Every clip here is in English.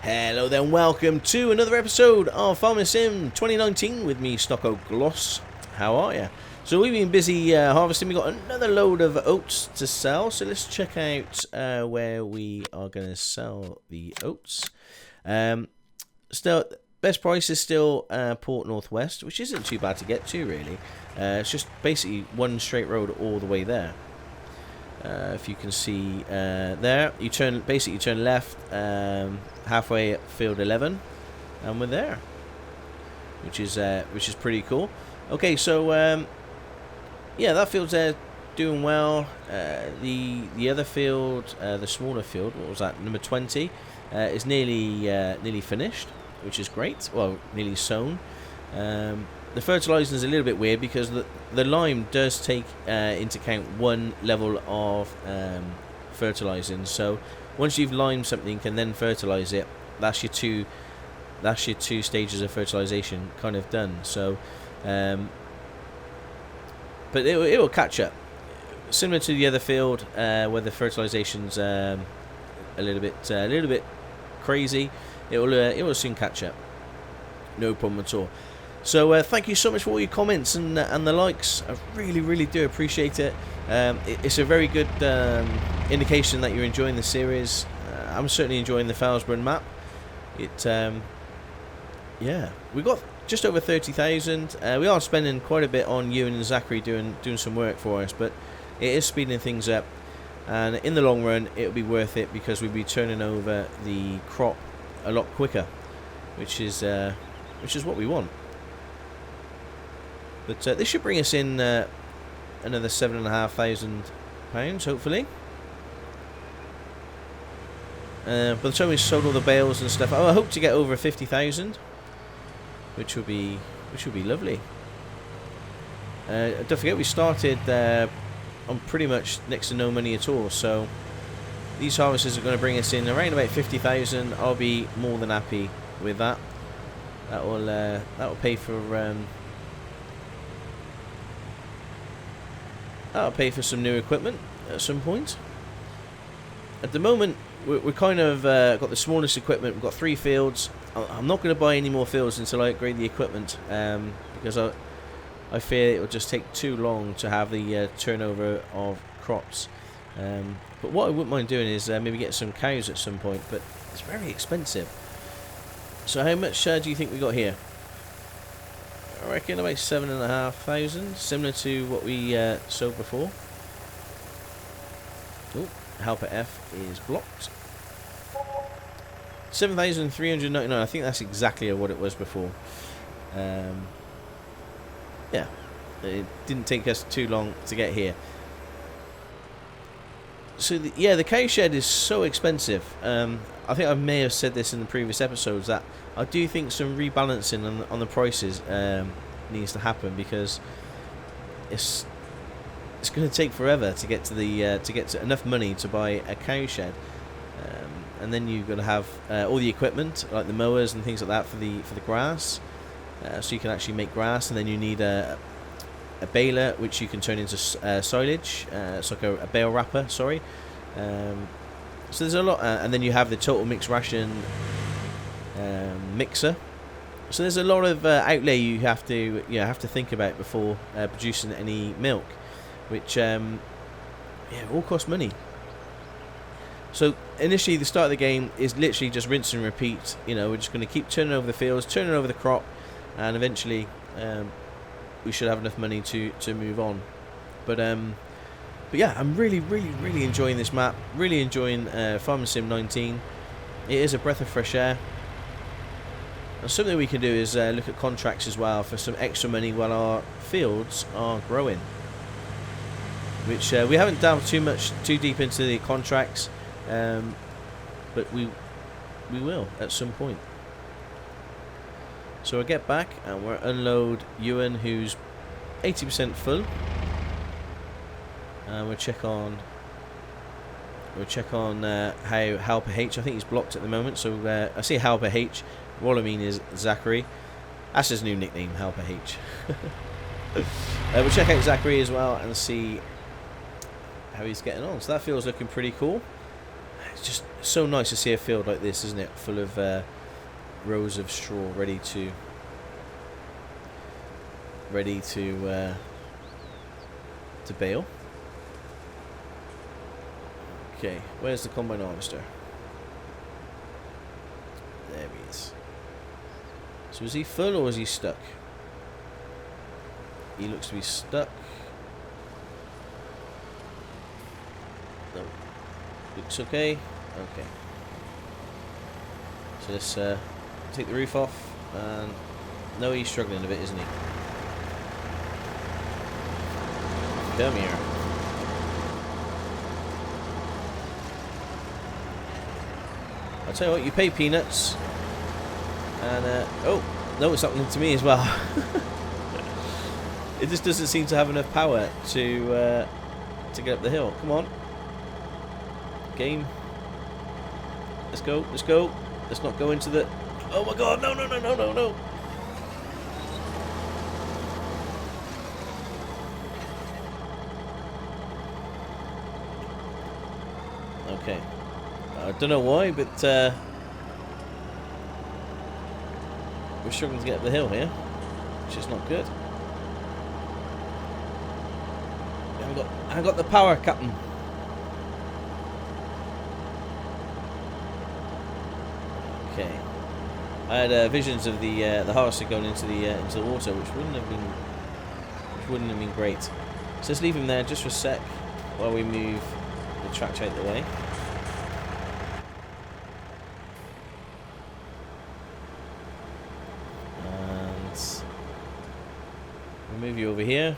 Hello then, welcome to another episode of Farming Sim 2019 with me, Stockoglaws. How are you? So we've been busy harvesting. We've got another load of oats to sell. So let's check out where we are going to sell the oats. Still, best price is still Port Northwest, which isn't too bad to get to really. It's just basically one straight road all the way there. If you can see there, you turn left halfway at field 11, and we're there, which is pretty cool. Okay, so yeah, that field's doing well. The other field, the smaller field, what was that, number 20, is nearly finished, which is great. Well, nearly sown. The fertilising is a little bit weird because the lime does take into account one level of fertilising. So once you've limed something and then fertilise it, that's your two stages of fertilisation kind of done. So, but it will catch up, similar to the other field where the fertilisation's a little bit crazy. It will soon catch up. No problem at all. So thank you so much for all your comments and the likes. I really do appreciate it. It's a very good indication that you're enjoying the series. I'm certainly enjoying the Felsbrunn map. Yeah, we got just over 30,000. We are spending quite a bit on Ewan and Zachary doing some work for us, but it is speeding things up. And in the long run, it'll be worth it because we'll be turning over the crop a lot quicker, which is what we want. But this should bring us in another £7,500, hopefully. By the time we sold all the bales and stuff, I hope to get over 50,000, which would be lovely. Don't forget, we started on pretty much next to no money at all. So these harvesters are going to bring us in around about 50,000. I'll be more than happy with that. That will pay for. That'll pay for some new equipment at some point. At the moment, we're kind of got the smallest equipment. We've got 3 fields. I'm not going to buy any more fields until I upgrade the equipment, because I fear it will just take too long to have the turnover of crops. But what I wouldn't mind doing is maybe get some cows at some point, but it's very expensive. So how much do you think we got here? I reckon about 7,500, similar to what we sowed before. Oh, helper F is blocked. 7,399. I think that's exactly what it was before. Yeah, it didn't take us too long to get here. So the cow shed is so expensive. I think I may have said this in the previous episodes that I do think some rebalancing on the prices needs to happen, because it's going to take forever to get to enough money to buy a cow shed, and then you've got to have all the equipment like the mowers and things like that for the grass, so you can actually make grass, and then you need a baler which you can turn into silage. It's like a bale wrapper. Sorry. So there's a lot, and then you have the total mixed ration mixer. So there's a lot of outlay you have to think about before producing any milk, which all cost money. So initially, the start of the game is literally just rinse and repeat. We're just going to keep turning over the fields, turning over the crop, and eventually we should have enough money to move on. But yeah, I'm really enjoying this map. Really enjoying Farming Sim 19. It is a breath of fresh air. And something we can do is look at contracts as well for some extra money while our fields are growing. Which we haven't delved too deep into the contracts, but we will at some point. So we'll get back and we'll unload Ewan, who's 80% full. We'll check on how helper H. I think he's blocked at the moment. So I see helper H. What I mean is Zachary. That's his new nickname, helper H. We'll check out Zachary as well and see how he's getting on. So that feels looking pretty cool. it's just so nice to see a field like this, isn't it? Full of rows of straw ready to bale. Okay, where's the combine harvester? There he is. So is he full or is he stuck? He looks to be stuck. No. Looks okay. Okay. So let's take the roof off. And no, he's struggling a bit, isn't he? Come here. I'll tell you what, you pay peanuts. And, oh, no, it's happening to me as well. It just doesn't seem to have enough power to get up the hill. Come on. Game. Let's go, let's go. Let's not go into the... Oh my god, no, no, no, no, no, no. Okay. I don't know why, but we're struggling to get up the hill here, which is not good. I got the power, Captain. Okay. I had visions of the harvester going into the water, which wouldn't have been great. So let's leave him there just for a sec while we move the tractor out of the way. Move you over here.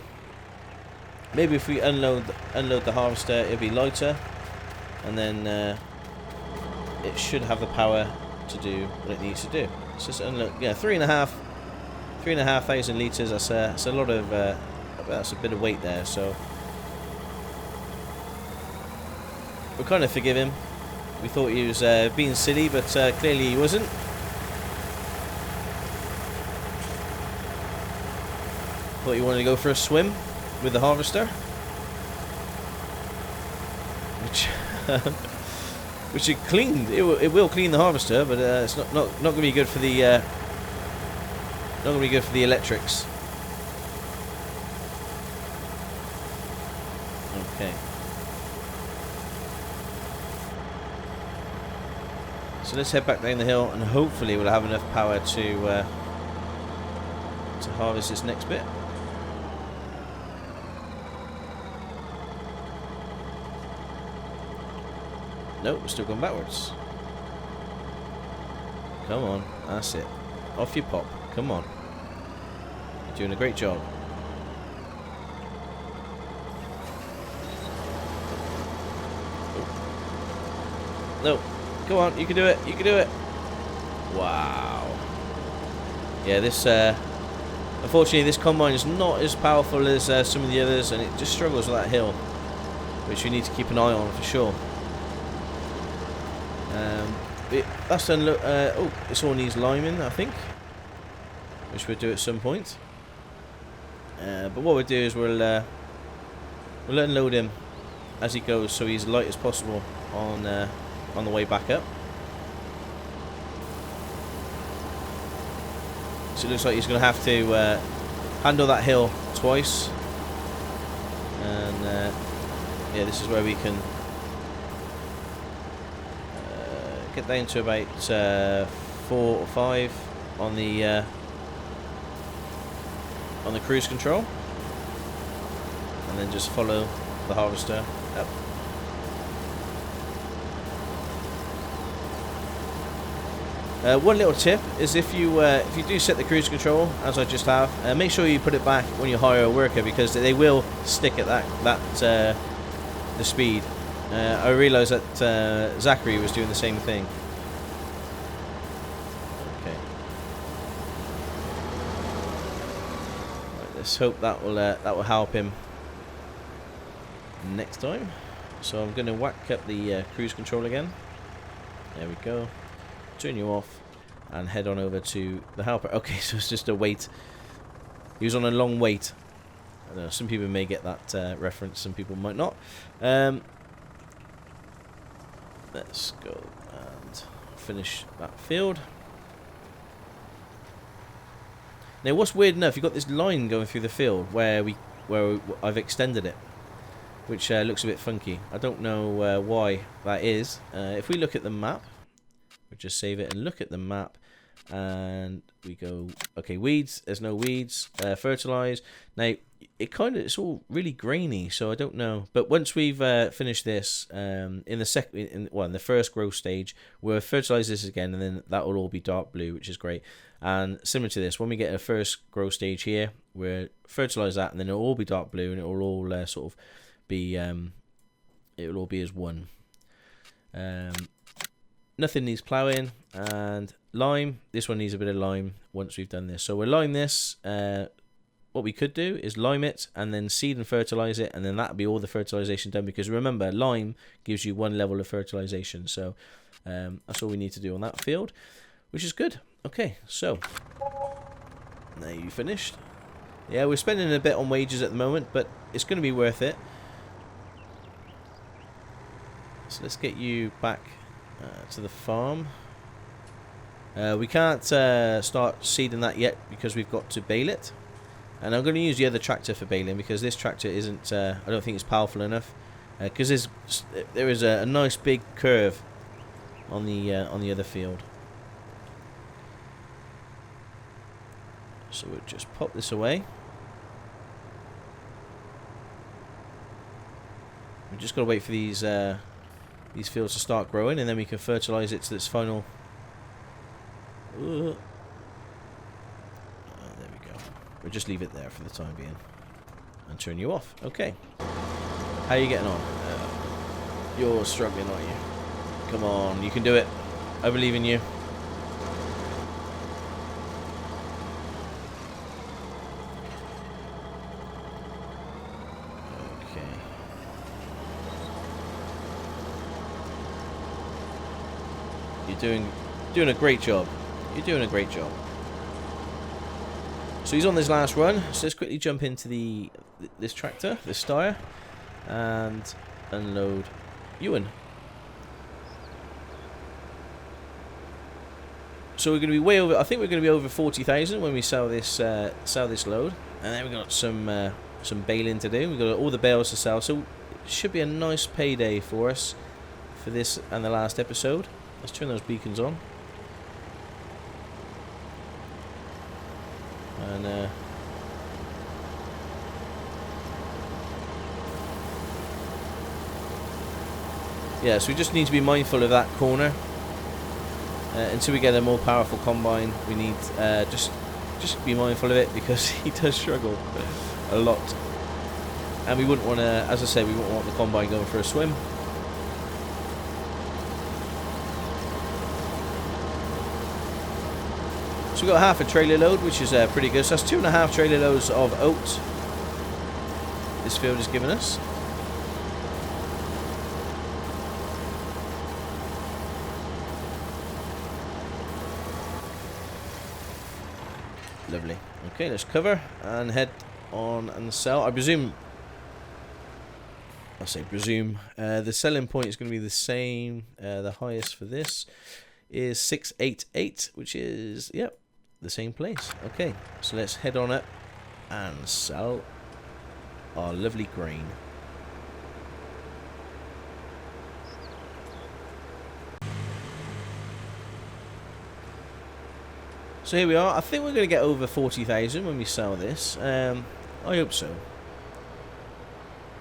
Maybe if we unload the harvester, it'll be lighter, and then it should have the power to do what it needs to do. It's just unload. Yeah, 3,500 litres. That's a lot of. That's a bit of weight there. So we kind of forgive him. We thought he was being silly, but clearly he wasn't. Thought you wanted to go for a swim with the harvester, which it cleaned. It will clean the harvester, but it's not going to be good for the electrics. Okay. So let's head back down the hill, and hopefully we'll have enough power to harvest this next bit. Nope, we're still going backwards. Come on, that's it. Off you pop. Come on. You're doing a great job. Oh. No, come on, you can do it. You can do it. Wow. Yeah, this. Unfortunately, this combine is not as powerful as some of the others, and it just struggles with that hill, which we need to keep an eye on for sure. That's done. Oh, this all needs liming, I think, which we'll do at some point. But what we'll do is we'll unload him as he goes, so he's as light as possible on the way back up. So it looks like he's going to have to handle that hill twice, and yeah, this is where we can. Get down to about 4 or 5 on the cruise control, and then just follow the harvester up. One little tip is if you do set the cruise control as I just have, make sure you put it back when you hire a worker, because they will stick at the speed. I realised that Zachary was doing the same thing. Okay. Right, let's hope that will help him next time. So I'm going to whack up the cruise control again. There we go. Turn you off and head on over to the helper. Okay, so it's just a wait. He was on a long wait. I don't know, some people may get that reference, some people might not. let's go and finish that field. Now, what's weird enough, you've got this line going through the field where I've extended it, which looks a bit funky. I don't know why that is. If we look at the map, we'll just save it and look at the map, and we go, okay, weeds, there's no weeds, fertilize. Now, it's all really grainy, so I don't know. But once we've finished this, in the first growth stage, we'll fertilize this again, and then that will all be dark blue, which is great. And similar to this, when we get a first growth stage here, we'll fertilize that, and then it'll all be dark blue, and it will all sort of be, it will all be as one. Nothing needs ploughing, and lime, this one needs a bit of lime once we've done this. So we'll lime this. What we could do is lime it and then seed and fertilize it, and then that'll be all the fertilization done, because remember, lime gives you one level of fertilization. So that's all we need to do on that field, which is good. Okay, so now you finished. Yeah, we're spending a bit on wages at the moment, but it's going to be worth it. So let's get you back to the farm. We can't start seeding that yet because we've got to bale it. And I'm going to use the other tractor for baling, because this tractor isn't, I don't think it's powerful enough. Because there is a nice big curve on the other field. So we'll just pop this away. We've just got to wait for these fields to start growing, and then we can fertilize it to its final. There we go. We'll just leave it there for the time being and turn you off. Okay. How are you getting on? You're struggling, aren't you? Come on, you can do it. I believe in you. You're doing a great job. You're doing a great job. So he's on this last run. So let's quickly jump into this tractor, this Steyr, and unload Ewan. So we're going to be way over. I think we're going to be over 40,000 when we sell this load, and then we've got some baling to do. We've got all the bales to sell, so it should be a nice payday for us for this and the last episode. Let's turn those beacons on. And yeah, so we just need to be mindful of that corner. Until we get a more powerful combine, we need just be mindful of it, because he does struggle a lot. And we wouldn't want to, as I said, we wouldn't want the combine going for a swim. So we've got half a trailer load, which is pretty good. So that's 2.5 trailer loads of oats this field has given us. Lovely. Okay, let's cover and head on and sell. I presume, the selling point is going to be the same. The highest for this is 688, which is, yep, the same place. Okay, so let's head on up and sell our lovely grain. So here we are. I think we're going to get over 40,000 when we sell this. I hope so.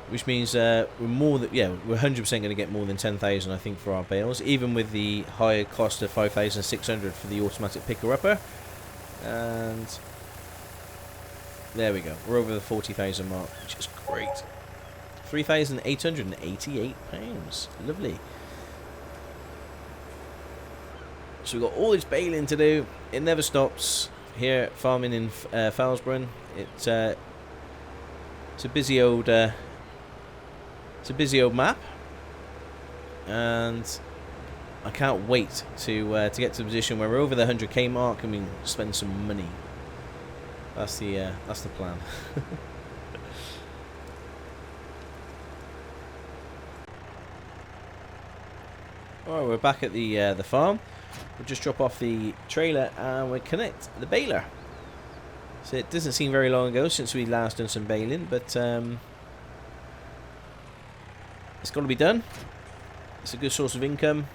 Which means we're more than, yeah, we're 100% going to get more than 10,000, I think, for our bales, even with the higher cost of 5,600 for the automatic picker-upper. And there we go. We're over the 40,000 mark, which is great. £3,888. Lovely. So we've got all this baling to do. It never stops here farming in Felsbrunn. It's a busy old map, and I can't wait to get to the position where we're over the 100k mark and we can spend some money. That's the plan. Alright, we're back at the farm. We'll just drop off the trailer and we'll connect the baler. So it doesn't seem very long ago since we last done some baling, but it's got to be done. It's a good source of income.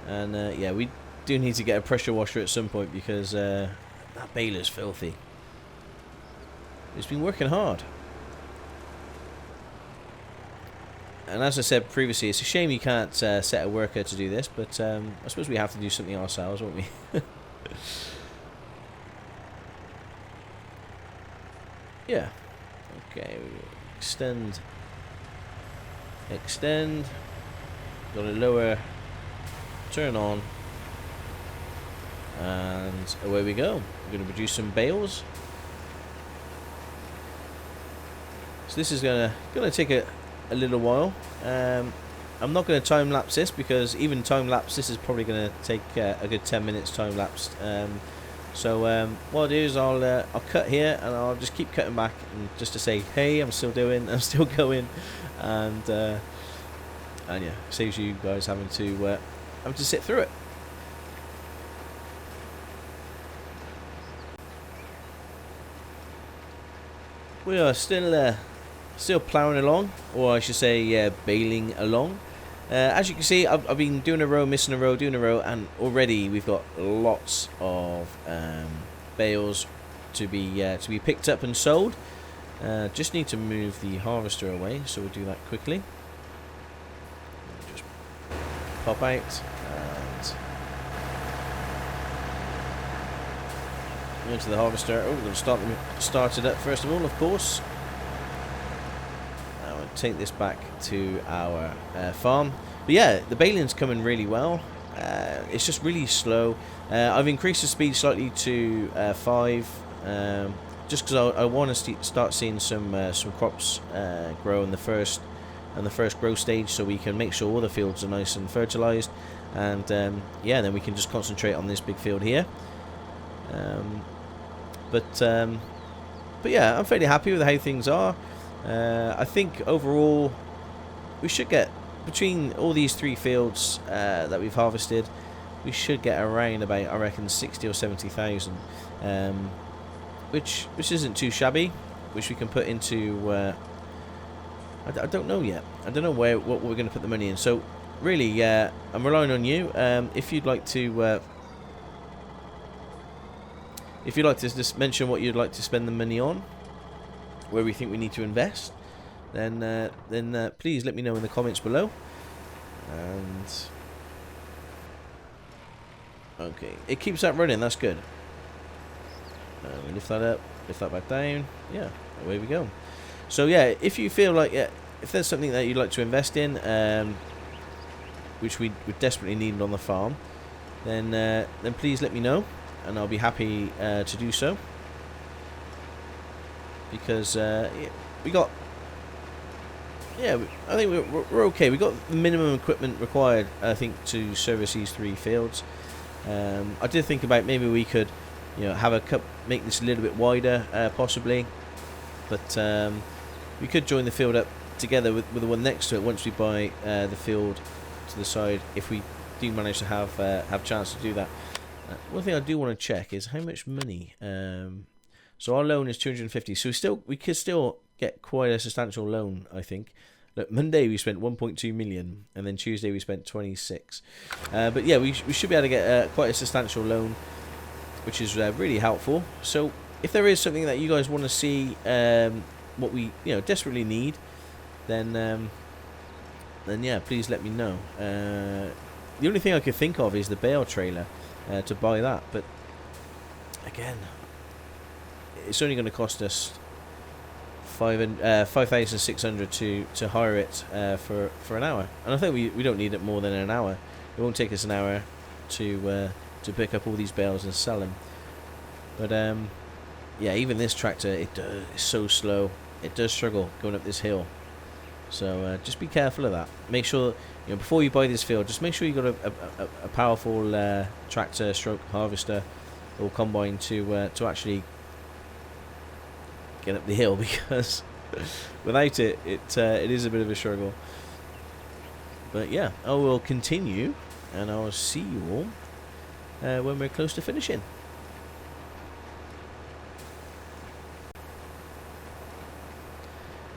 And yeah, we do need to get a pressure washer at some point because that baler's filthy. It's been working hard. And as I said previously, it's a shame you can't set a worker to do this, but I suppose we have to do something ourselves, won't we? Yeah. Okay, extend. Got a lower, turn on, and away we go. We're going to produce some bales. So this is gonna take a little while. I'm not going to time lapse this because even time lapse this is probably going to take a good 10 minutes time lapsed. So what I'll do is I'll cut here and I'll just keep cutting back and just to say, hey, I'm still going, and yeah, saves you guys having to sit through it. We are still ploughing along, or I should say baling along. As you can see, I've been doing a row, missing a row, doing a row, and already we've got lots of bales to be picked up and sold. Just need to move the harvester away, so we'll do that quickly. Just pop out and into the harvester. Oh, we're going to start it up first of all, of course. Take this back to our farm. But yeah, the baling's coming really well. It's just really slow. I've increased the speed slightly to 5, just because I want to start seeing some crops grow in the first growth stage, so we can make sure all the fields are nice and fertilized, and yeah, then we can just concentrate on this big field here. But yeah, I'm fairly happy with how things are. I think overall we should get, between all these 3 fields that we've harvested, we should get around about, I reckon, 60 or 70,000, which isn't too shabby, which we can put into I don't know yet. I don't know what we're going to put the money in. So really, I'm relying on you. If you'd like to just mention what you'd like to spend the money on, where we think we need to invest, then please let me know in the comments below. And okay, it keeps that running. That's good. We lift that up, lift that back down. Yeah, away we go. So yeah, if you feel like if there's something that you'd like to invest in, which we desperately need on the farm, then please let me know, and I'll be happy to do so. Because we got, yeah, I think we're okay. We got the minimum equipment required, I think, to service these 3 fields. I did think about maybe we could, have a cup, make this a little bit wider, possibly, but we could join the field up together with the one next to it once we buy the field to the side, if we do manage to have chance to do that. One thing I do want to check is how much money. So our loan is 250. So we could still get quite a substantial loan, I think. Look, Monday we spent 1.2 million, and then Tuesday we spent 26. But yeah, we should be able to get quite a substantial loan, which is really helpful. So if there is something that you guys want to see, what we desperately need, then yeah, please let me know. The only thing I could think of is the bale trailer to buy that, but again, it's only going to cost us 5,600 to hire it for an hour, and I think we don't need it more than an hour. It won't take us an hour to pick up all these bales and sell them. But yeah, even this tractor, it's so slow. It does struggle going up this hill. So just be careful of that. Make sure before you buy this field, just make sure you got a powerful tractor, stroke harvester, or combine to actually get up the hill, because without it is a bit of a struggle. But yeah, I will continue, and I will see you all when we're close to finishing.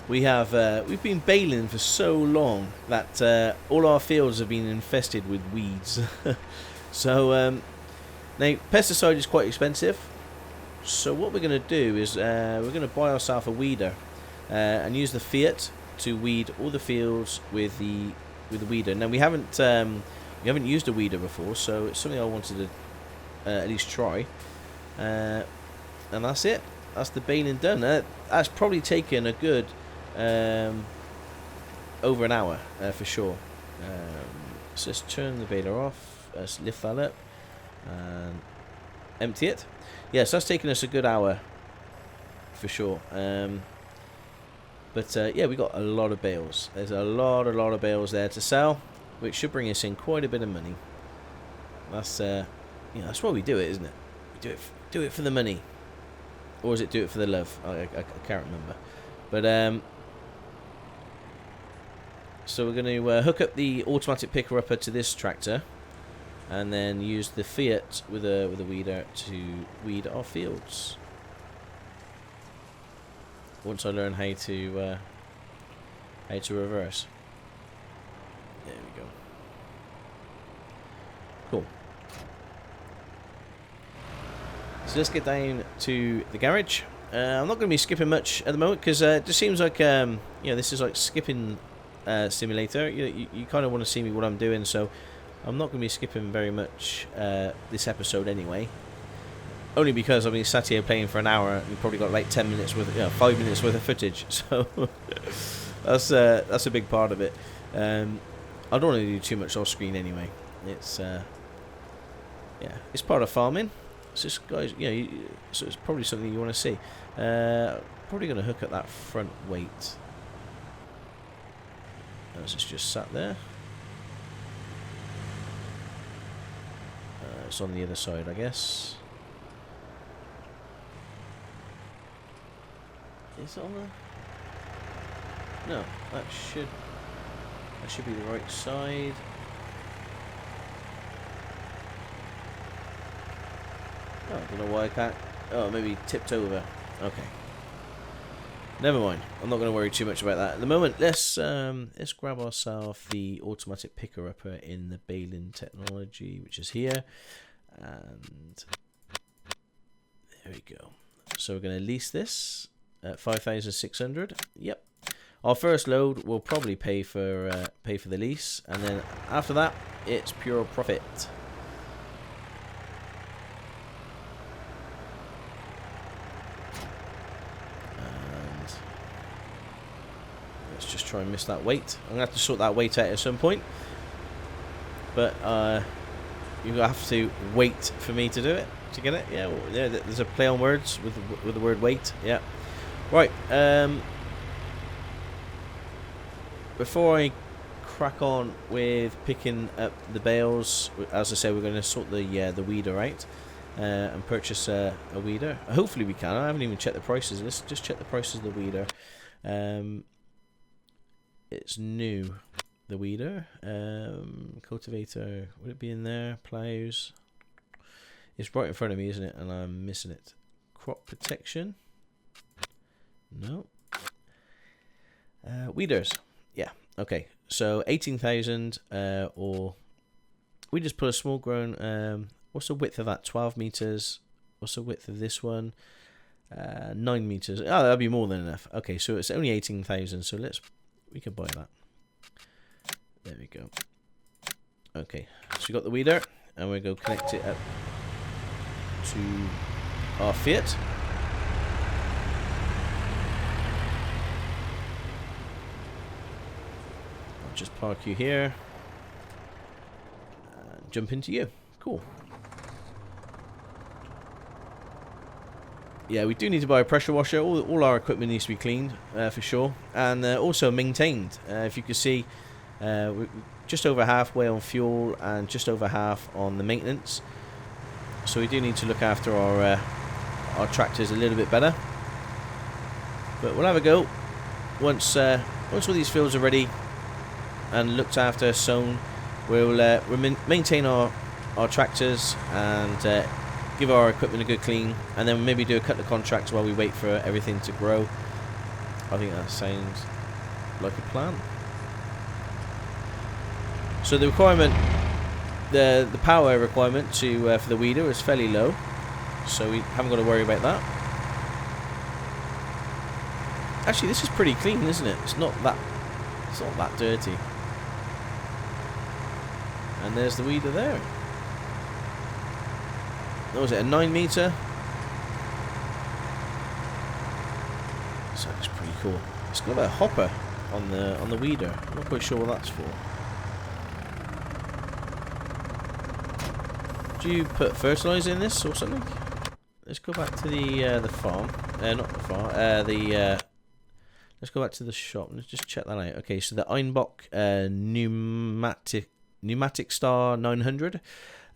We've been baling for so long that all our fields have been infested with weeds. So now pesticide is quite expensive. So what we're going to do is we're going to buy ourselves a weeder and use the Fiat to weed all the fields with the weeder. Now we haven't used a weeder before, so it's something I wanted to at least try. And that's it. That's the baling done. That's probably taken a good over an hour for sure. So let's turn the baler off. Let's lift that up and empty it. Yes, that's taken us a good hour for sure. But yeah, we got a lot of bales. There's a lot of bales there to sell, which should bring us in quite a bit of money. That's that's why we do it, isn't it? We do it for the money, or is it do it for the love? I can't remember. But so we're going to hook up the automatic picker upper to this tractor, and then use the Fiat with a weeder to weed our fields. Once I learn how to reverse. There we go. Cool. So let's get down to the garage. I'm not going to be skipping much at the moment because it just seems like this is like skipping simulator. You kind of want to see me what I'm doing, so I'm not going to be skipping very much this episode anyway. Only because I've been sat here playing for an hour and we've probably got like 10 minutes worth, 5 minutes worth of footage. So that's a big part of it. I don't want to do too much off screen anyway. It's it's part of farming. It's just guys, so it's probably something you want to see. Probably going to hook up that front weight. As it's just sat there. It's on the other side, I guess. Is it on the... No, that should be the right side. Oh, I don't know why I can't... Oh, maybe tipped over. Okay. Never mind. I'm not going to worry too much about that at the moment. Let's grab ourselves the automatic picker upper in the baling technology, which is here, and there we go. So we're going to lease this at 5,600. Yep. Our first load will probably pay for the lease, and then after that, it's pure profit. Just try and miss that weight. I'm gonna have to sort that weight out at some point, but you have to wait for me to do it to get it. Yeah, well, yeah. There's a play on words with the word weight. Yeah, right. Before I crack on with picking up the bales, as I said, we're going to sort the weeder out and purchase a weeder. Hopefully we can. I haven't even checked the prices. Let's just check the prices of the weeder. It's new, the weeder. Cultivator, would it be in there? Plows. It's right in front of me, isn't it? And I'm missing it. Crop protection. No. Weeders. Yeah. Okay. So 18,000, or we just put a small grown. What's the width of that? 12 meters. What's the width of this one? 9 meters. Oh, that'll be more than enough. Okay, so it's only 18,000. So we could buy that. There we go. Okay, so we got the weeder, and we're going to connect it up to our Fiat. I'll just park you here and jump into you. Cool. Yeah, we do need to buy a pressure washer. All our equipment needs to be cleaned, for sure. And also maintained. If you can see, we're just over halfway on fuel and just over half on the maintenance. So we do need to look after our tractors a little bit better. But we'll have a go. Once all these fields are ready, and looked after, sown, we'll maintain our tractors and give our equipment a good clean, and then maybe do a couple of contracts while we wait for everything to grow. I think that sounds like a plan. So the requirement, the power requirement to for the weeder is fairly low, so we haven't got to worry about that. Actually, this is pretty clean, isn't it? It's not that dirty. And there's the weeder there. What was it, a 9 meter? So it's pretty cool. It's got a hopper on the weeder. I'm not quite sure what that's for. Do you put fertilizer in this or something? Let's go back to the farm. Not the farm. Let's go back to the shop. Let's just check that out. Okay, so the Einbach pneumatic star 900,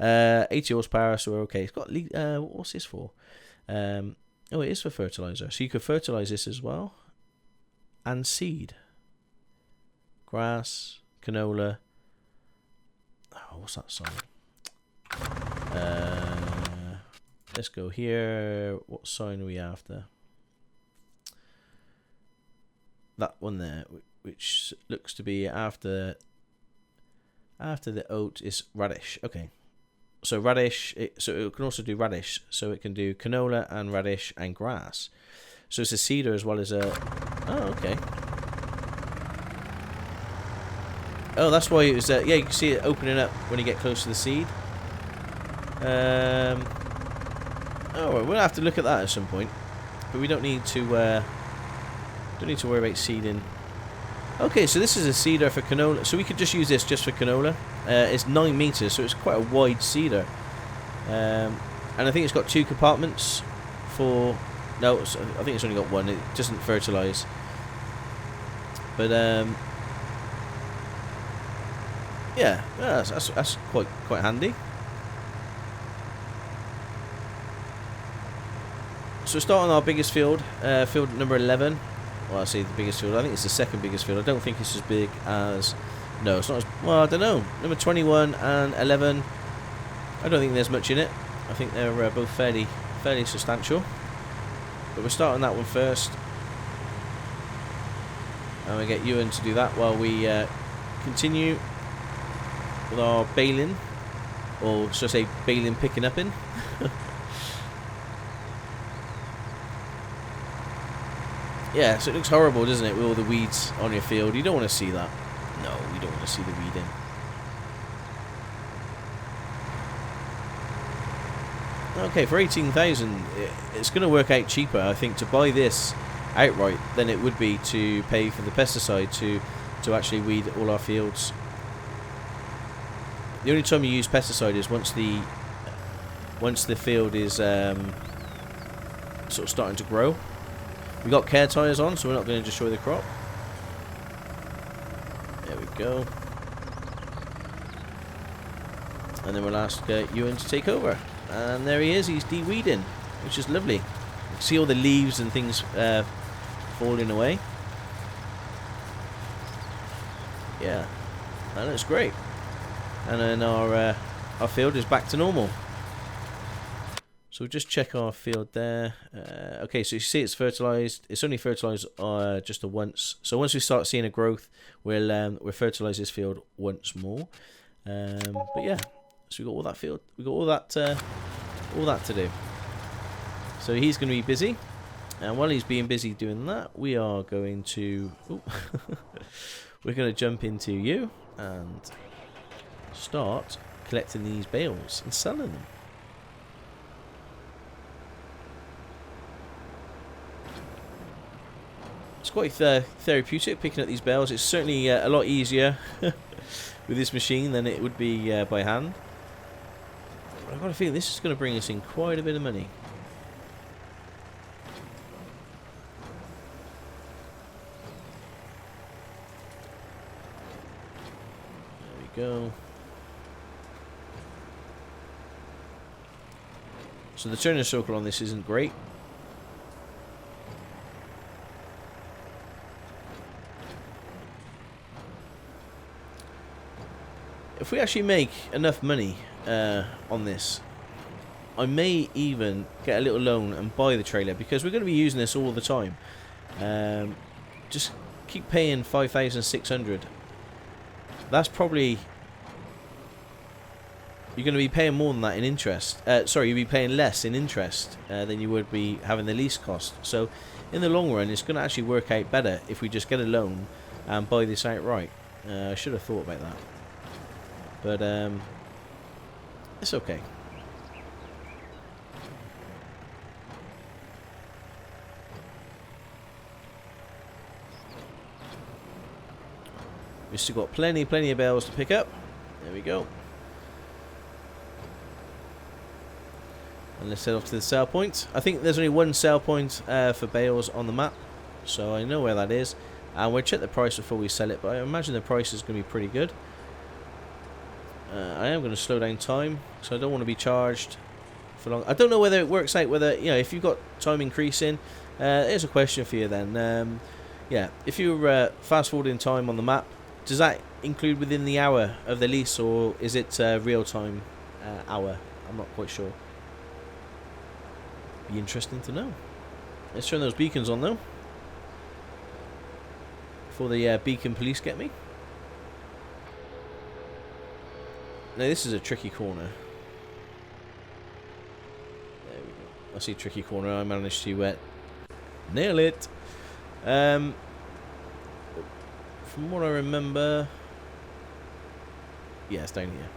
80 horsepower. So we're okay. It's got what's this for? Oh, it is for fertilizer. So you could fertilize this as well, and seed, grass, canola. Oh, what's that sign? Let's go here. What sign are we after? That one there, which looks to be after the oat, is radish. Okay, so radish. So it can also do radish. So it can do canola and radish and grass. So it's a seeder as well as a. Oh, okay. Oh, that's why it was. Yeah, you can see it opening up when you get close to the seed. Oh, well, we'll have to look at that at some point, but we don't need to worry about seeding. Okay, so this is a seeder for canola, so we could just use this just for canola. It's 9 meters, so it's quite a wide seeder, and I think it's got 2 compartments for. No, I think it's only got 1. It doesn't fertilize, but yeah, that's quite handy. So we're starting our biggest field, field number 11. Well, I say the biggest field. I think it's the second biggest field. I don't think it's as big as. No, it's not as. Well, I don't know. Number 21 and 11. I don't think there's much in it. I think they're both fairly substantial. But we're starting that one first, and we get Ewan to do that while we continue with our baling, or should I say baling picking up in. Yeah, so it looks horrible, doesn't it, with all the weeds on your field. You don't want to see that. No, you don't want to see the weeding. Okay, for 18,000, it's going to work out cheaper, I think, to buy this outright than it would be to pay for the pesticide to actually weed all our fields. The only time you use pesticide is once the field is sort of starting to grow. We've got care tyres on, so we're not going to destroy the crop. There we go. And then we'll ask Ewan to take over. And there he is, he's de-weeding, which is lovely. You can see all the leaves and things falling away. Yeah, that looks great. And then our field is back to normal. So we'll just check our field there. Okay, so you see it's fertilized. It's only fertilized just the once. So once we start seeing a growth, we'll fertilize this field once more. But yeah, so we got all that field. We got all that to do. So he's going to be busy, and while he's being busy doing that, we are going to. We're going to jump into you and start collecting these bales and selling them. It's quite therapeutic picking up these bales. It's certainly a lot easier with this machine than it would be by hand. But I've got a feeling this is going to bring us in quite a bit of money. There we go. So the turning circle on this isn't great. if we actually make enough money on this, I may even get a little loan and buy the trailer, because we're going to be using this all the time. Just keep paying 5,600. That's probably, you're going to be paying more than that in interest. Sorry, you'll be paying less in interest than you would be having the lease cost. So in the long run, it's going to actually work out better if we just get a loan and buy this outright. I should have thought about that, but it's okay. We've still got plenty of bales to pick up. There we go. And let's head off to the sale point. I think there's only one sale point for bales on the map, so I know where that is. And we'll check the price before we sell it, but I imagine the price is going to be pretty good. I am going to slow down time, so I don't want to be charged for long. I don't know whether it works out, whether, you know, if you've got time increasing. Here's a question for you then. Yeah, if you're fast forwarding time on the map, does that include within the hour of the lease, or is it real time hour? I'm not quite sure. Be interesting to know. Let's turn those beacons on though, before the beacon police get me. Now this is a tricky corner. There we go. I see tricky corner. I managed to nail it. From what I remember, yeah, it's down here.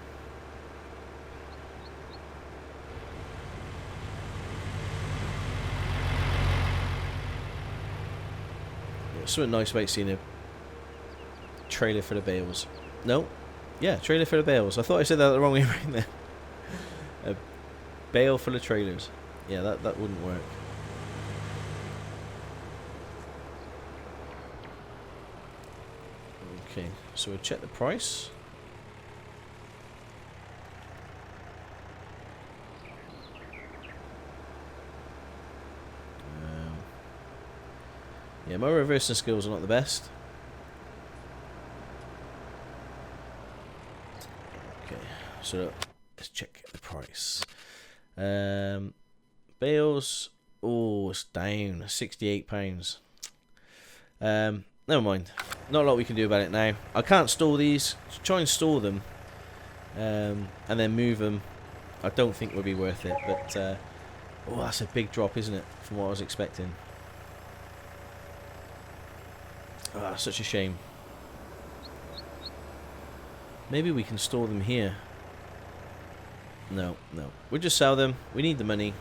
Yeah, something nice about seeing a trailer for the bales. No, yeah, trailer for the bales. I thought I said that the wrong way around there. A bale full of trailers. Yeah, that wouldn't work. Okay, so we'll check the price. Yeah, my reversing skills are not the best. Okay, so let's check the price. Bales, oh, it's down, £68. Never mind. Not a lot we can do about it now. I can't store these. Try and store them, and then move them. I don't think would be worth it. But oh, that's a big drop, isn't it, from what I was expecting? Ah, such a shame. Maybe we can store them here. No. We'll just sell them. We need the money.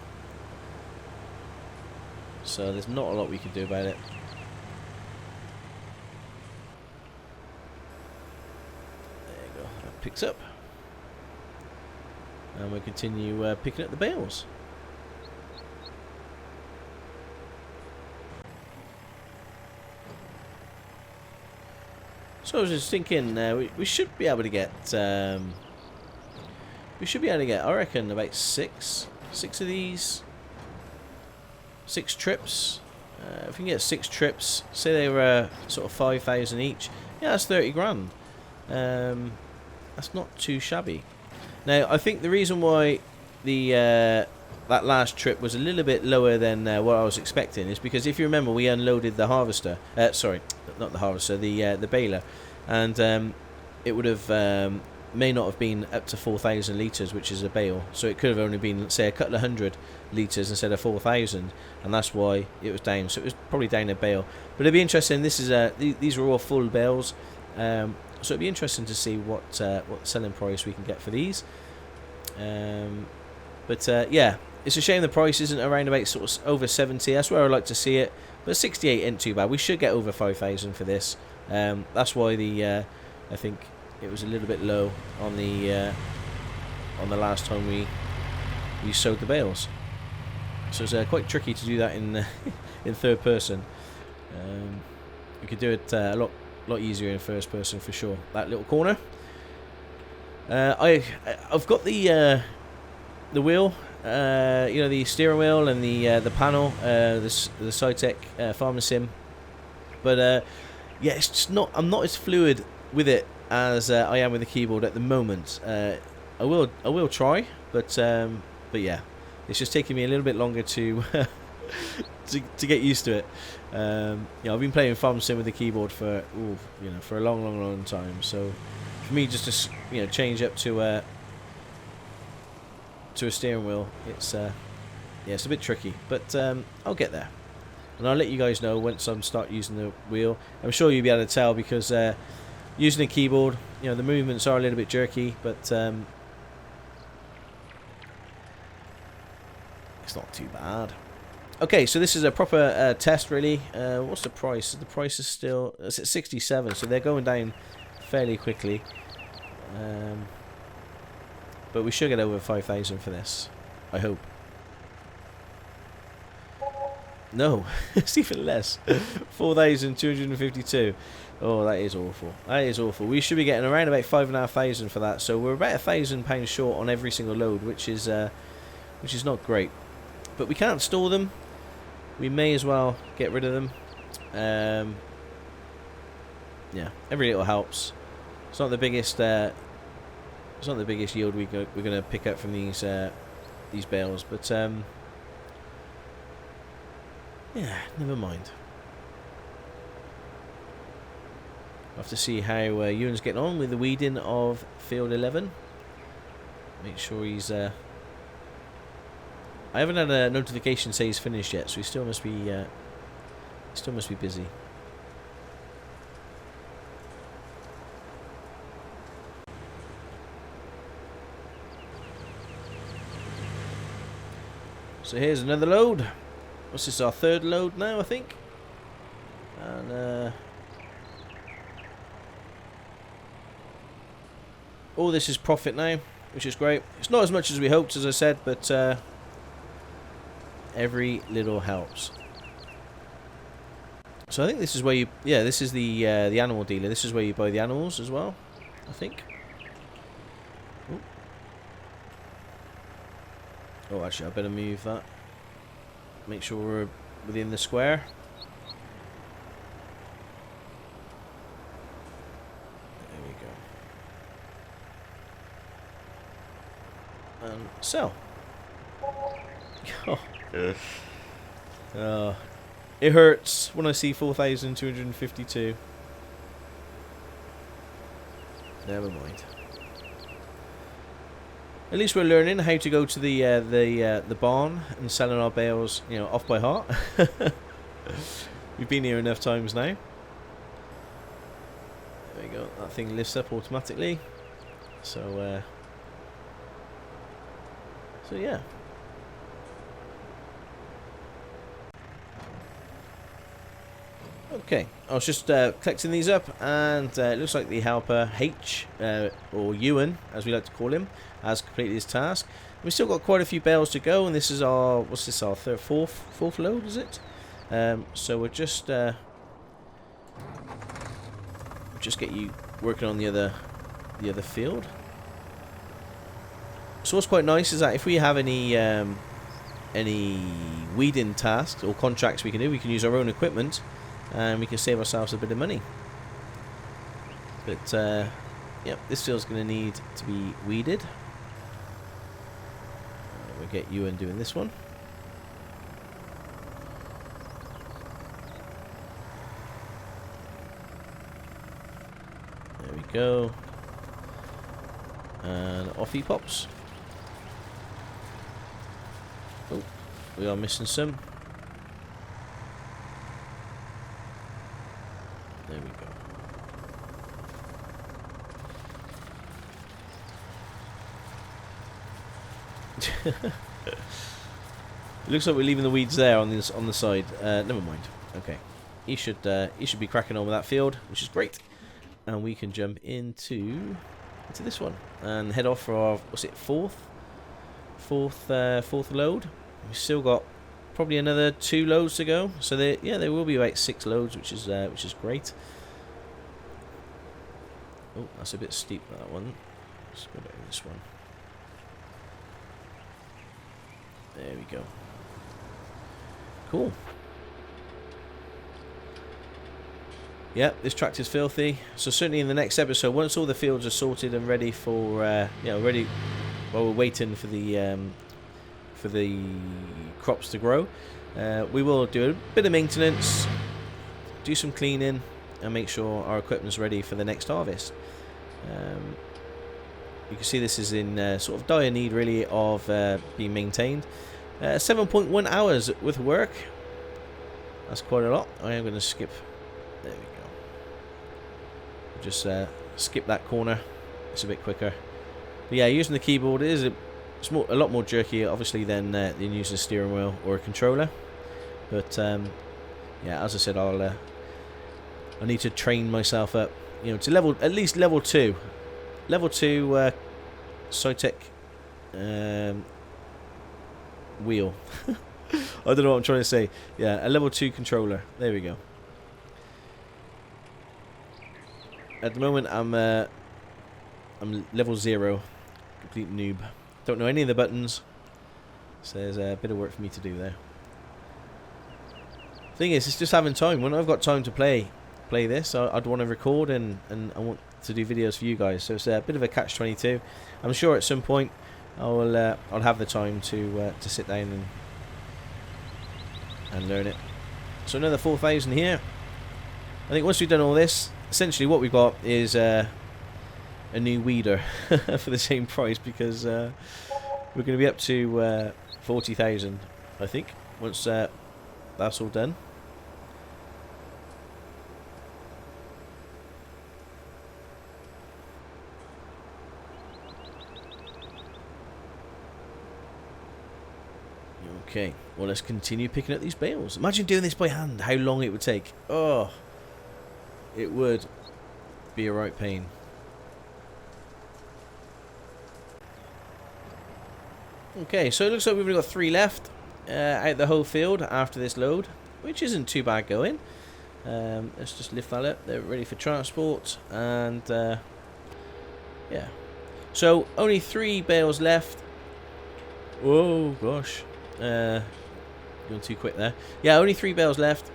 So there's not a lot we can do about it. Picks up, and we'll continue picking up the bales. So I was just thinking, we should be able to get, I reckon, about six of these, 6 trips. If we can get 6 trips, say they were sort of 5,000 each, yeah, that's 30 grand. That's not too shabby. Now, I think the reason why the that last trip was a little bit lower than what I was expecting is because, if you remember, we unloaded the harvester. Sorry, not the harvester, the baler, and it would have may not have been up to 4,000 litres, which is a bale. So it could have only been, say, a couple of hundred litres instead of 4,000, and that's why it was down. So it was probably down a bale. But it'd be interesting. This is these are all full bales. So it'd be interesting to see what selling price we can get for these. Yeah, it's a shame the price isn't around about sort of over 70. That's where I'd like to see it. But 68 ain't too bad. We should get over 5,000 for this. That's why I think it was a little bit low on the last time we sowed the bales. So it's quite tricky to do that in in third person. We could do it a lot easier in first person for sure. That little corner. I've got the wheel, the steering wheel and the panel, the SciTech Farmer Sim, but yeah, it's just not. I'm not as fluid with it as I am with the keyboard at the moment. I will try, but yeah, it's just taking me a little bit longer to to get used to it. I've been playing Farm Sim with the keyboard for for a long time. So for me, just to change up to a steering wheel, it's a bit tricky, but I'll get there, and I'll let you guys know once I start using the wheel. I'm sure you'll be able to tell because using a keyboard, the movements are a little bit jerky, but it's not too bad. Okay, so this is a proper test, really. What's the price? The price is it's at 67, so they're going down fairly quickly. But we should get over 5,000 for this, I hope. No, it's even less. 4,252. Oh, that is awful. That is awful. We should be getting around about 5,500 for that. So we're about £1,000 short on every single load, which is not great. But we can't store them. We may as well get rid of them. Yeah, every little helps. It's not the biggest. It's not the biggest yield we're going to pick up from these bales, but yeah, never mind. I'll have to see how Ewan's getting on with the weeding of field 11. Make sure he's. I haven't had a notification say he's finished yet, so he still must be. Still must be busy. So here's another load. What's this? Our third load now, I think. And all this is profit now, which is great. It's not as much as we hoped, as I said, but every little helps. So I think this is where you, this is the animal dealer. This is where you buy the animals as well, I think. Ooh. Oh, actually, I better move that. Make sure we're within the square. There we go. And sell. Oh. It hurts when I see 4,252. Never mind. At least we're learning how to go to the barn and selling our bales, off by heart. We've been here enough times now. There we go. That thing lifts up automatically. So yeah. Okay, I was just collecting these up, and it looks like the helper H, or Ewan, as we like to call him, has completed his task. We've still got quite a few bales to go, and this is our, what's this, our fourth load, is it? So we'll just get you working on the other field. So what's quite nice is that if we have any weeding tasks or contracts we can do, we can use our own equipment. And we can save ourselves a bit of money. But, yep, this field's going to need to be weeded. We'll get Ewan doing this one. There we go. And off he pops. Oh, we are missing some. There we go. It looks like we're leaving the weeds there on the side. Never mind. Okay, he should be cracking on with that field, which is great. And we can jump into this one and head off for our, what's it, fourth load. We've still got probably another 2 loads to go, so there will be about 6 loads, which is great. Oh, that's a bit steep, that one. Let's go down this one. There we go. Cool. Yep, this tractor's filthy. So certainly in the next episode, once all the fields are sorted and ready for, ready, while we're waiting for the crops to grow, we will do a bit of maintenance, do some cleaning, and make sure our equipment's ready for the next harvest. You can see this is in sort of dire need, really, of being maintained. 7.1 hours with work. That's quite a lot. I am going to skip. There we go. Just skip that corner. It's a bit quicker. But yeah, using the keyboard is a lot more jerky, obviously, than using a steering wheel or a controller. But yeah, as I said, I need to train myself up, to at least level 2. Level 2 Cytec wheel. I don't know what I'm trying to say. Yeah, a level 2 controller. There we go. At the moment, I'm level 0, complete noob. Don't know any of the buttons, so there's a bit of work for me to do there. Thing is, it's just having time. When I've got time to play this, I'd want to record and I want to do videos for you guys. So it's a bit of a catch-22. I'm sure at some point I'll have the time to sit down and learn it. So another 4,000 here. I think once we've done all this, essentially what we've got is a new weeder for the same price, because we're going to be up to 40,000, I think, once that's all done. Okay, well, let's continue picking up these bales. Imagine doing this by hand, how long it would take. Oh, it would be a right pain. Okay, so it looks like we've only got 3 left out the whole field after this load, which isn't too bad going. Let's just lift that up. They're ready for transport, and yeah. So only 3 bales left. Oh gosh. Going too quick there. Yeah, only 3 bales left.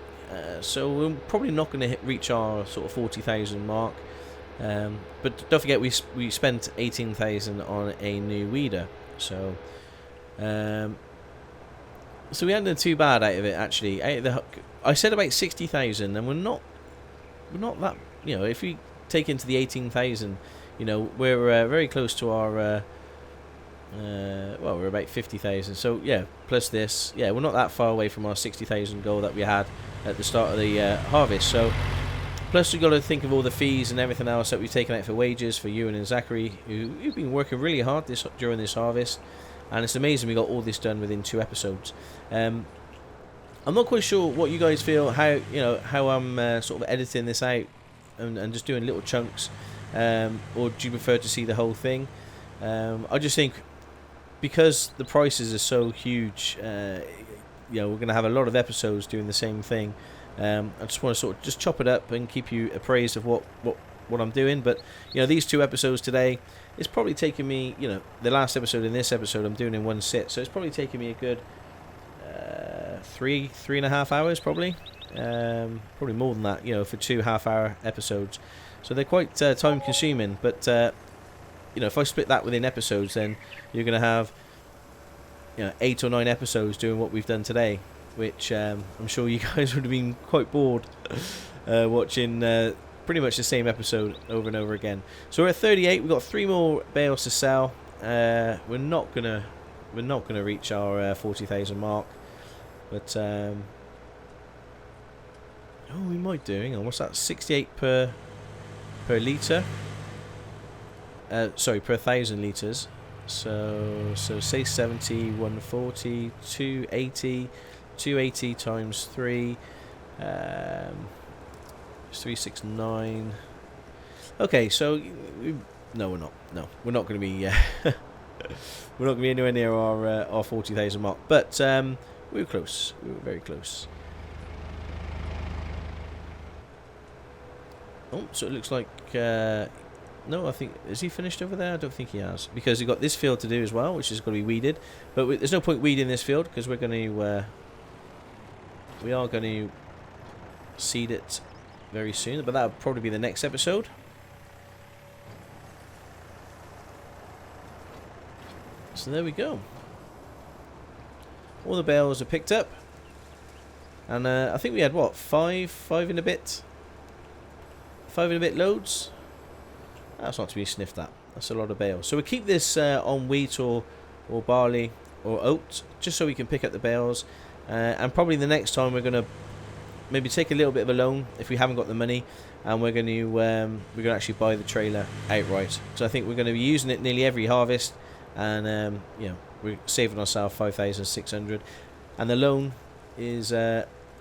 So we're probably not going to reach our sort of 40,000 mark. But don't forget, we spent 18,000 on a new weeder. So so we hadn't done too bad out of it, actually. I said about 60,000, and we're not that. If we take into the 18,000, we're very close to our. Well, we're about 50,000. So yeah, plus this, yeah, we're not that far away from our 60,000 goal that we had at the start of the harvest. So plus we've got to think of all the fees and everything else that we've taken out for wages for Ewan and Zachary, who've been working really hard during this harvest, and it's amazing we got all this done within 2 episodes. I'm not quite sure what you guys feel, how I'm sort of editing this out and just doing little chunks, or do you prefer to see the whole thing? I just think, because the prices are so huge, we're going to have a lot of episodes doing the same thing. I just want to sort of just chop it up and keep you appraised of what I'm doing. But these 2 episodes today, it's probably taken me, the last episode and this episode I'm doing in one sit, so it's probably taken me a good 3.5 hours, probably more than that, for 2 half-hour episodes. So they're quite time consuming, but if I split that within episodes, then you're going to have 8 or 9 episodes doing what we've done today, which I'm sure you guys would have been quite bored watching pretty much the same episode over and over again. So we're at 38. We've got 3 more bales to sell. We're not gonna reach our 40,000 mark, but we might do. Hang on, what's that? 68 per litre. Sorry, per 1,000 litres. So say 70, 140, 280 times 3. 369. Okay, so no, we're not. No, we're not going to be. We're not going to be anywhere near our 40,000 mark. But we were close. We were very close. Oh, so it looks like. No, I think, is he finished over there? I don't think he has, because we've got this field to do as well, which is going to be weeded. But there's no point weeding this field, because we are going to seed it very soon, but that'll probably be the next episode. So there we go. All the bales are picked up, and I think we had what, five and a bit loads. That's not to be sniffed at. That's a lot of bales. So we keep this on wheat or barley or oat, just so we can pick up the bales. And probably the next time we're gonna maybe take a little bit of a loan if we haven't got the money, and we're gonna actually buy the trailer outright. So I think we're gonna be using it nearly every harvest, and you know, we're saving ourselves 5,600, and the loan is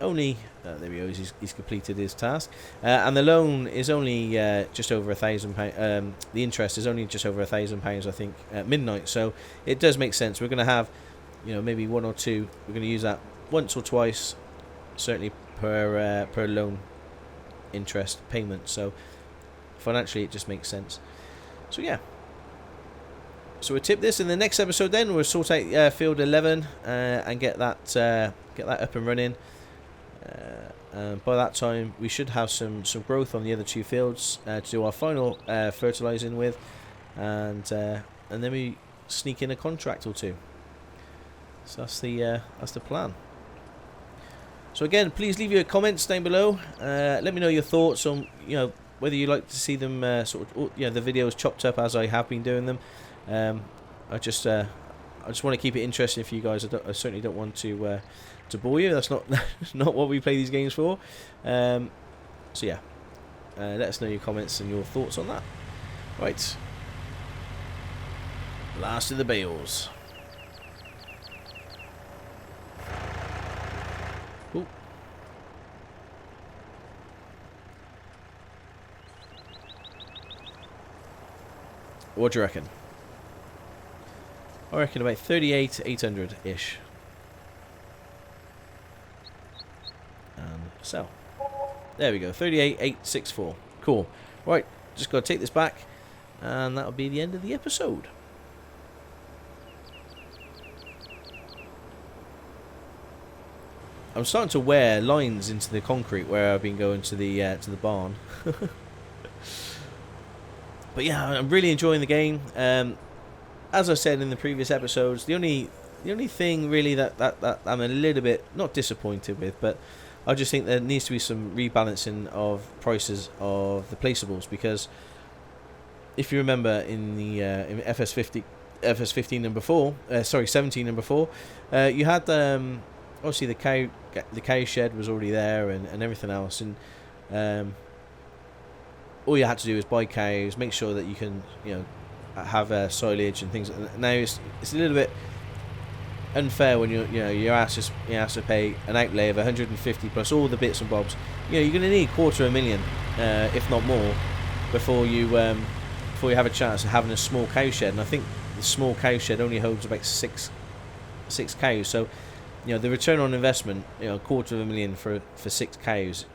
only there we go. He's completed his task, and the loan is only just over £1,000. The interest is only just over £1,000, I think, at midnight. So it does make sense. We're going to have, you know, maybe one or two. We're going to use that once or twice, certainly per loan interest payment. So financially, it just makes sense. So yeah. So we'll tip this in the next episode. Then we'll sort out field 11 and get that up and running. And by that time, we should have some growth on the other two fields to do our final fertilizing with, and then we sneak in a contract or two. So that's the plan. So again, please leave your comments down below. Let me know your thoughts on, you know, whether you like to see them sort of, you know, the videos chopped up as I have been doing them. I just want to keep it interesting for you guys. I certainly don't want to bore you. That's not what we play these games for. So yeah, let us know your comments and your thoughts on that. Right, last of the bales. Ooh. What do you reckon? I reckon about 38,800-ish. And sell. There we go, 38,864. Cool. Right, just got to take this back, and that'll be the end of the episode. I'm starting to wear lines into the concrete where I've been going to the barn. But yeah, I'm really enjoying the game. As I said in the previous episodes, the only thing really that I'm a little bit not disappointed with, but I just think there needs to be some rebalancing of prices of the placeables, because if you remember in the in FS15 number 4, 17 number 4, you had obviously the cow shed was already there and everything else, and all you had to do is buy cows, make sure that you can, you know, have silage and things. Now it's a little bit unfair when you're asked to pay an outlay of 150 plus all the bits and bobs. You know, you're going to need $250,000, if not more, before you have a chance of having a small cow shed. And I think the small cow shed only holds about six cows. So, you know, the return on investment, you know, $250,000 for 6 cows,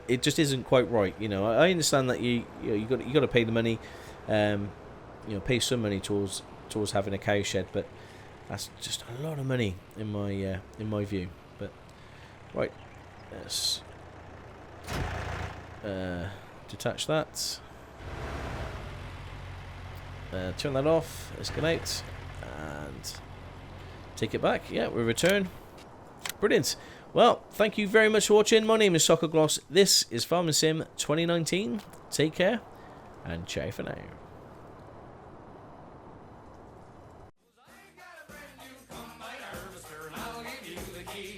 it just isn't quite right. You know, I understand that you got to pay the money. You know, pay some money towards having a cow shed, but that's just a lot of money in my view. But right, let's detach that, turn that off, let's get out and take it back. Yeah, we return. Brilliant. Well, thank you very much for watching. My name is Stockoglaws. This is Farming Sim 2019. Take care and ciao for now. I've got a brand new combine harvester, and I'll give you the key.